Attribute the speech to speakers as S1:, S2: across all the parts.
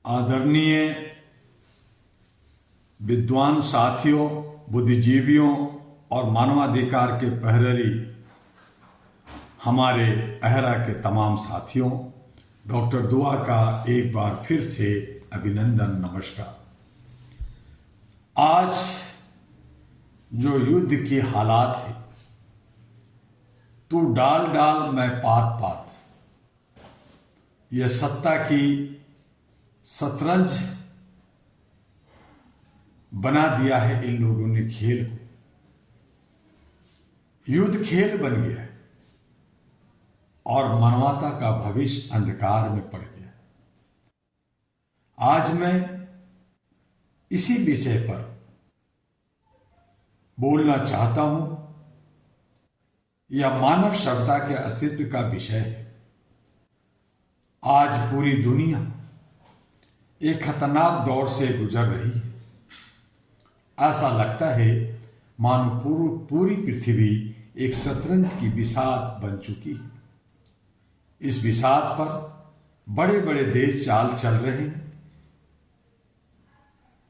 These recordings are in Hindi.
S1: आदरणीय विद्वान साथियों, बुद्धिजीवियों और मानवाधिकार के प्रहरी हमारे अहरा के तमाम साथियों, डॉक्टर दुआ का एक बार फिर से अभिनंदन, नमस्कार। आज जो युद्ध की हालात है, तू डाल डाल मैं पात पात, यह सत्ता की शतरंज बना दिया है इन लोगों ने खेल को। युद्ध खेल बन गया है और मानवता का भविष्य अंधकार में पड़ गया। आज मैं इसी विषय पर बोलना चाहता हूं। यह मानव सभ्यता के अस्तित्व का विषय है। आज पूरी दुनिया एक खतरनाक दौर से गुजर रही है। ऐसा लगता है मानो पूरी पृथ्वी एक शतरंज की बिसात बन चुकी है। इस बिसात पर बड़े बड़े देश चाल चल रहे हैं,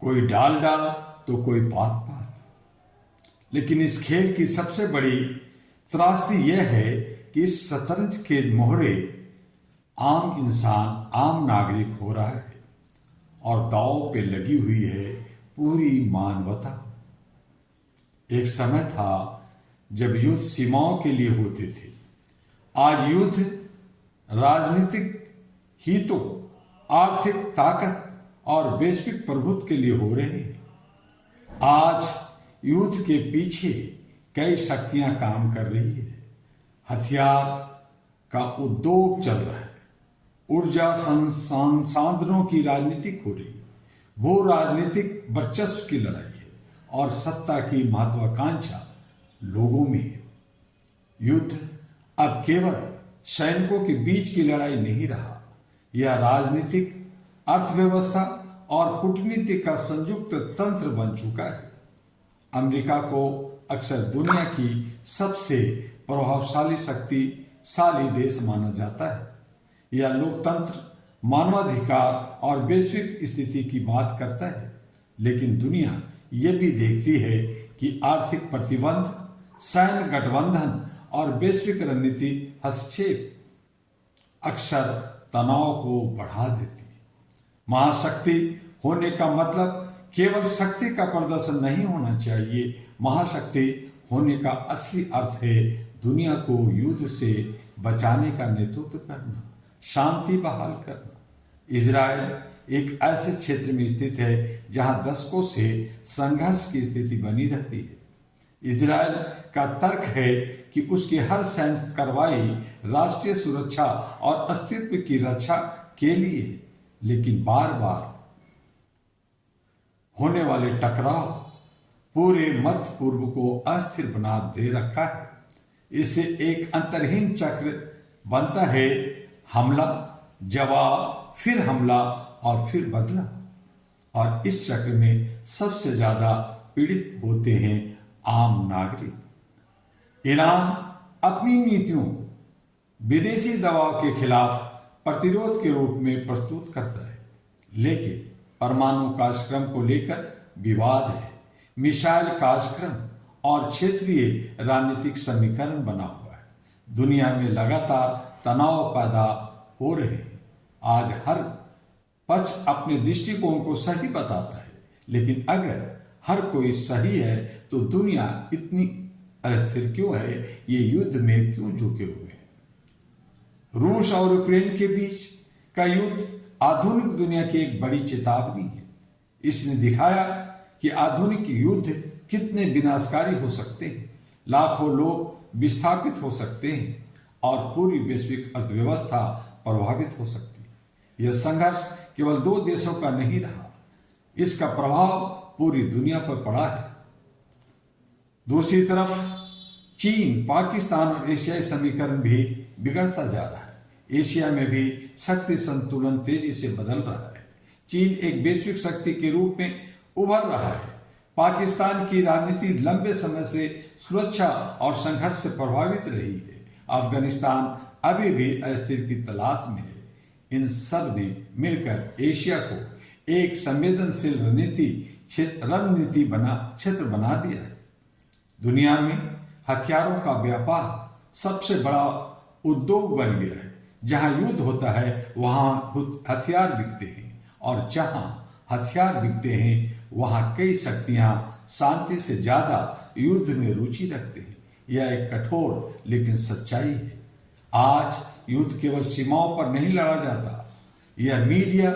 S1: कोई डाल डाल तो कोई पात पात। लेकिन इस खेल की सबसे बड़ी त्रासदी यह है कि इस शतरंज के मोहरे आम इंसान, आम नागरिक हो रहा है और दांव पे लगी हुई है पूरी मानवता। एक समय था जब युद्ध सीमाओं के लिए होते थे। आज युद्ध राजनीतिक हितों, आर्थिक ताकत और वैश्विक प्रभुत्व के लिए हो रहे हैं। आज युद्ध के पीछे कई शक्तियां काम कर रही है। हथियार का उद्योग चल रहा है, ऊर्जा संसाधनों की राजनीतिक हो रही है, भू राजनीतिक वर्चस्व की लड़ाई है और सत्ता की महत्वाकांक्षा लोगों में है। युद्ध अब केवल सैनिकों के बीच की लड़ाई नहीं रहा, यह राजनीतिक, अर्थव्यवस्था और कूटनीति का संयुक्त तंत्र बन चुका है। अमेरिका को अक्सर दुनिया की सबसे प्रभावशाली शक्तिशाली देश माना जाता है। यह लोकतंत्र, मानवाधिकार और वैश्विक स्थिति की बात करता है, लेकिन दुनिया यह भी देखती है कि आर्थिक प्रतिबंध, सैन्य गठबंधन और वैश्विक रणनीति हस्तक्षेप अक्सर तनाव को बढ़ा देती है। महाशक्ति होने का मतलब केवल शक्ति का प्रदर्शन नहीं होना चाहिए। महाशक्ति होने का असली अर्थ है दुनिया को युद्ध से बचाने का नेतृत्व करना, शांति बहाल करना। इजराइल एक ऐसे क्षेत्र में स्थित है जहां दशकों से संघर्ष की स्थिति बनी रहती है। इजराइल का तर्क है कि उसकी हर सैन्य कार्रवाई राष्ट्रीय सुरक्षा और अस्तित्व की रक्षा के लिए, लेकिन बार बार होने वाले टकराव पूरे मध्य पूर्व को अस्थिर बना दे रखा है। इससे एक अंतरहीन चक्र बनता है, हमला, जवाब, फिर हमला और फिर बदला। और इस चक्र में सबसे ज्यादा पीड़ित होते हैं आम नागरिक। ईरान अपनी नीतियों विदेशी दबाव के खिलाफ प्रतिरोध के रूप में प्रस्तुत करता है, लेकिन परमाणु कार्यक्रम को लेकर विवाद है। मिसाइल कार्यक्रम और क्षेत्रीय राजनीतिक समीकरण बना हुआ है। दुनिया में लगातार तनाव पैदा हो रहे हैं। आज हर पक्ष अपने दृष्टिकोण को सही बताता है, लेकिन अगर हर कोई सही है तो दुनिया इतनी अस्थिर क्यों है? ये युद्ध में क्यों झुके हुए हैं? रूस और यूक्रेन के बीच का युद्ध आधुनिक दुनिया की एक बड़ी चेतावनी है। इसने दिखाया कि आधुनिक युद्ध कितने विनाशकारी हो सकते हैं। लाखों लोग विस्थापित हो सकते हैं और पूरी वैश्विक अर्थव्यवस्था प्रभावित हो सकती है। यह संघर्ष केवल दो देशों का नहीं रहा, इसका प्रभाव पूरी दुनिया पर पड़ा है। दूसरी तरफ चीन, पाकिस्तान और एशियाई समीकरण भी बिगड़ता जा रहा है। एशिया में भी शक्ति संतुलन तेजी से बदल रहा है। चीन एक वैश्विक शक्ति के रूप में उभर रहा है। पाकिस्तान की राजनीति लंबे समय से सुरक्षा और संघर्ष से प्रभावित रही है। अफगानिस्तान अभी भी अस्थिर की तलाश में है। इन सब ने मिलकर एशिया को एक संवेदनशील रणनीति क्षेत्र बना दिया है। दुनिया में हथियारों का व्यापार सबसे बड़ा उद्योग बन गया है। जहां युद्ध होता है वहां हथियार बिकते हैं, और जहां हथियार बिकते हैं वहां कई शक्तियां शांति से ज्यादा युद्ध में रुचि रखते हैं। यह एक कठोर लेकिन सच्चाई है। आज युद्ध केवल सीमाओं पर नहीं लड़ा जाता, यह मीडिया,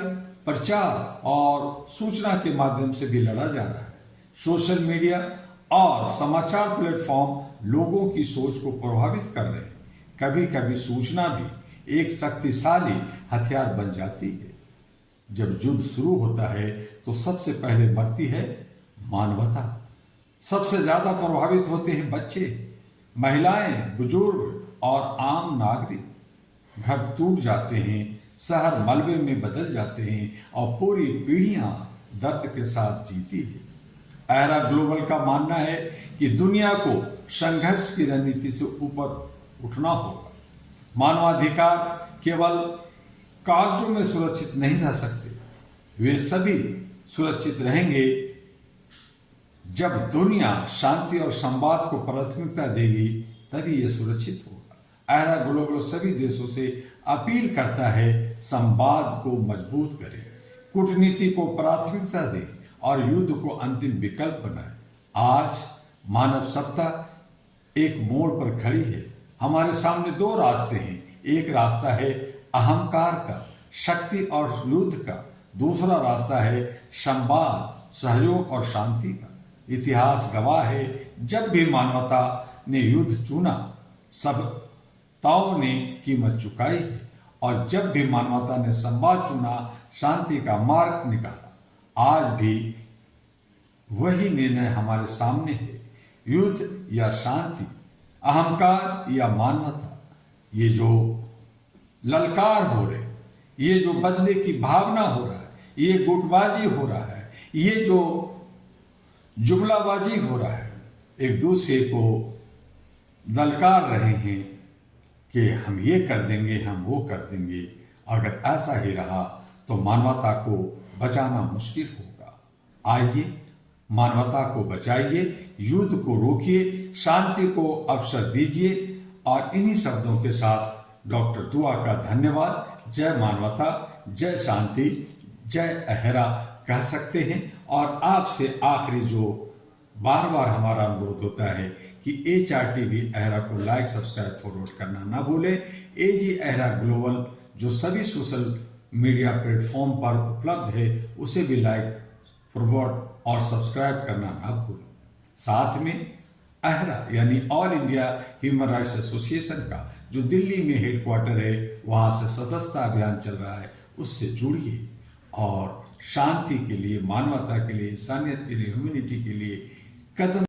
S1: प्रचार और सूचना के माध्यम से भी लड़ा जा रहा है। सोशल मीडिया और समाचार प्लेटफॉर्म लोगों की सोच को प्रभावित कर रहे हैं। कभी कभी सूचना भी एक शक्तिशाली हथियार बन जाती है। जब युद्ध शुरू होता है तो सबसे पहले मरती है मानवता। सबसे ज्यादा प्रभावित होते हैं बच्चे, महिलाएं, बुजुर्ग और आम नागरिक। घर टूट जाते हैं, शहर मलबे में बदल जाते हैं और पूरी पीढ़ियां दर्द के साथ जीती है। एहरा ग्लोबल का मानना है कि दुनिया को संघर्ष की रणनीति से ऊपर उठना होगा। मानवाधिकार केवल कागजों में सुरक्षित नहीं रह सकते, वे सभी सुरक्षित रहेंगे जब दुनिया शांति और संवाद को प्राथमिकता देगी, तभी ये सुरक्षित होगा। एहरा ग्लोबल सभी देशों से अपील करता है, संवाद को मजबूत करें, कूटनीति को प्राथमिकता दें और युद्ध को अंतिम विकल्प बनाएं। आज मानव सत्ता एक मोड़ पर खड़ी है। हमारे सामने दो रास्ते हैं। एक रास्ता है अहंकार का, शक्ति और युद्ध का। दूसरा रास्ता है संवाद, सहयोग और शांति का। इतिहास गवाह है, जब भी मानवता ने युद्ध चुना, सभ्यताओं ने कीमत चुकाई है, और जब भी मानवता ने संवाद चुना, शांति का मार्ग निकाला। आज भी वही निर्णय हमारे सामने है, युद्ध या शांति, अहंकार या मानवता। ये जो ललकार हो रहे, ये जो बदले की भावना हो रहा है, ये गुटबाजी हो रहा है, ये जो जुमलाबाजी हो रहा है, एक दूसरे को ललकार रहे हैं कि हम ये कर देंगे, हम वो कर देंगे। अगर ऐसा ही रहा तो मानवता को बचाना मुश्किल होगा। आइए मानवता को बचाइए, युद्ध को रोकिए, शांति को अवसर दीजिए। और इन्हीं शब्दों के साथ डॉक्टर दुआ का धन्यवाद। जय मानवता, जय शांति, जय एहरा कह सकते हैं। और आपसे आखिरी जो बार बार हमारा अनुरोध होता है कि HRTV एहरा को लाइक, सब्सक्राइब, फॉरवर्ड करना ना भूलें। AG एहरा ग्लोबल जो सभी सोशल मीडिया प्लेटफॉर्म पर उपलब्ध है, उसे भी लाइक, फॉरवर्ड और सब्सक्राइब करना ना भूलें। साथ में एहरा यानी all India human rights association का जो दिल्ली में हेडक्वार्टर है, वहाँ से सदस्यता अभियान चल रहा है, उससे जुड़िए और शांति के लिए, मानवता के लिए, इंसानियत के लिए, ह्यूमैनिटी के लिए कदम